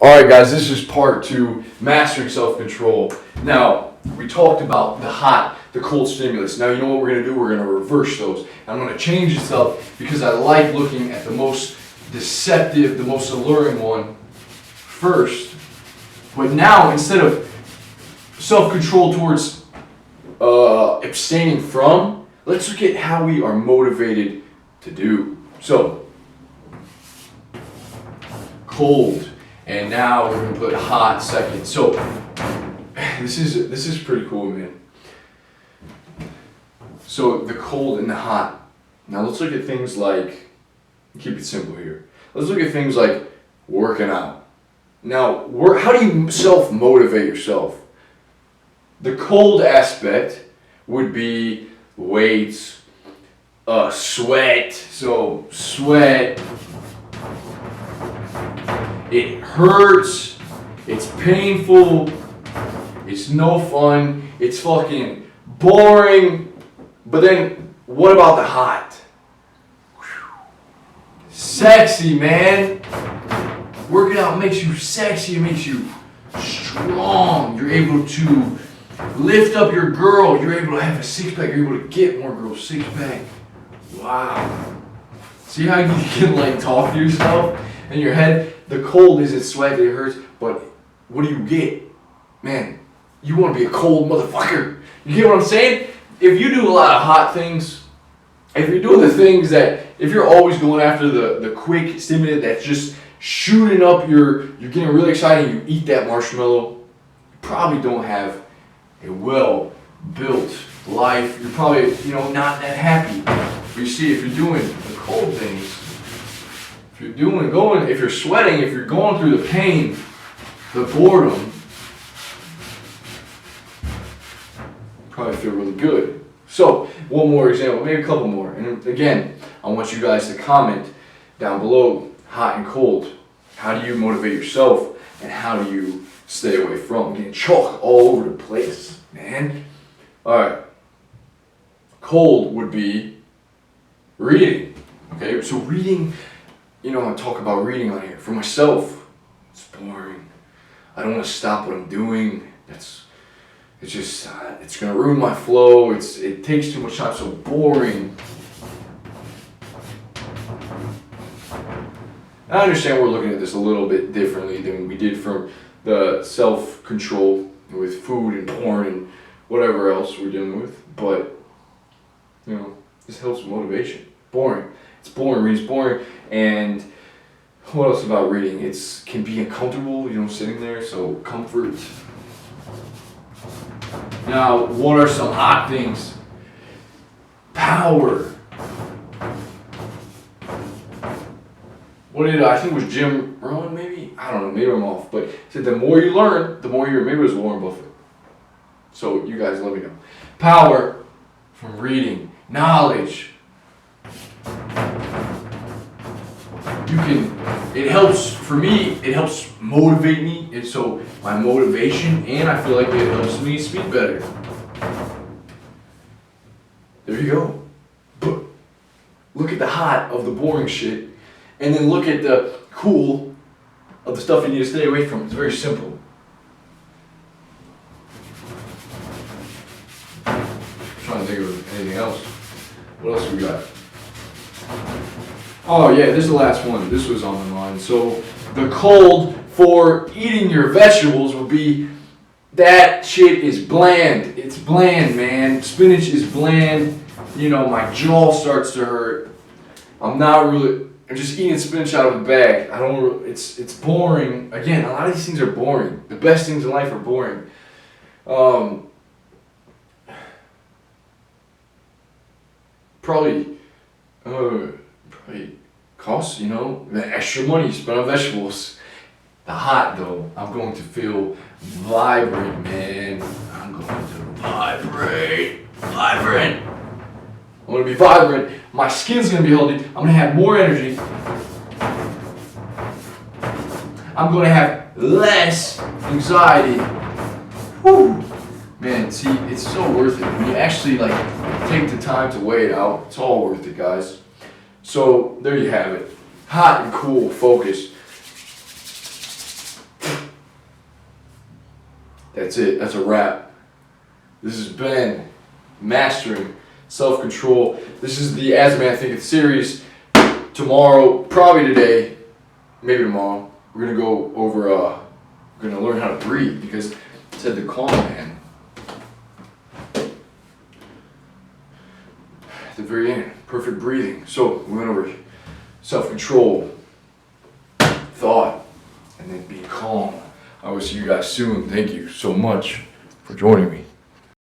Alright guys, this is part 2, mastering self-control. Now, we talked about the hot, the cold stimulus. Now you know what we're going to do? We're going to reverse those. I'm going to change this up because I like looking at the most deceptive, the most alluring one first. But now, instead of self-control towards abstaining from, let's look at how we are motivated to do. So, cold. And now we're gonna put hot second. So this is pretty cool, man. So the cold and the hot. Now let's look at things like, keep it simple here. Let's look at things like working out. Now, how do you self-motivate yourself? The cold aspect would be weights, sweat. So sweat. It hurts, it's painful, it's no fun, it's fucking boring. But then, what about the hot? Sexy, man. Working out makes you sexy, it makes you strong. You're able to lift up your girl, you're able to have a six-pack, you're able to get more girls, six-pack. Wow. See how you can like talk to yourself in your head? The cold isn't sweat, it hurts, but what do you get? Man, you want to be a cold motherfucker. You get what I'm saying? If you do a lot of hot things, if you're doing the things that, if you're always going after the quick stimulant that's just shooting up you're getting really excited and you eat that marshmallow, you probably don't have a well-built life. You're probably, not that happy. But you see, if you're doing the cold things, if you're sweating, if you're going through the pain, the boredom, probably feel really good. So, one more example, maybe a couple more. And again, I want you guys to comment down below, hot and cold. How do you motivate yourself and how do you stay away from getting chalk all over the place, man? Alright. Cold would be reading. Okay, so reading, I talk about reading on here. For myself, it's boring. I don't want to stop what I'm doing. It's going to ruin my flow. It takes too much time, so boring. I understand we're looking at this a little bit differently than we did from the self-control with food and porn and whatever else we're dealing with, but, this helps with motivation. Boring. It's boring. Reading's boring. And what else about reading? It can be uncomfortable, sitting there, so comfort. Now, what are some hot things? Power. I think it was Jim Rohn, maybe? I don't know, maybe I'm off. But he said the more you learn, the more maybe it was Warren Buffett. So you guys let me know. Power from reading. Knowledge. It helps, for me, it helps motivate me. And so my motivation, and I feel like it helps me speak better. There you go. But look at the hot of the boring shit. And then look at the cool of the stuff you need to stay away from. It's very simple. I'm trying to think of anything else. What else we got? Oh yeah, this is the last one. This was on the line. So the cold for eating your vegetables would be that shit is bland. It's bland, man. Spinach is bland. My jaw starts to hurt. I'm just eating spinach out of a bag. It's boring. Again, a lot of these things are boring. The best things in life are boring. Probably costs, the extra money you spend on vegetables. The hot though, I'm going to feel vibrant, man. I'm going to vibrate. I'm going to be vibrant. My skin's going to be healthy. I'm going to have more energy. I'm going to have less anxiety. Whew. Man, see, it's so worth it. When you actually take the time to weigh it out, it's all worth it, guys. So there you have it. Hot and cool focus. That's it. That's a wrap. This has been Mastering Self-Control. This is the As a Man Thinketh series. Tomorrow, probably today, maybe tomorrow, we're gonna go over. We're gonna learn how to breathe, because it said the calm man. At the very end, perfect breathing. So we went over self-control, thought, and then being calm. I will see you guys soon. Thank you so much for joining me.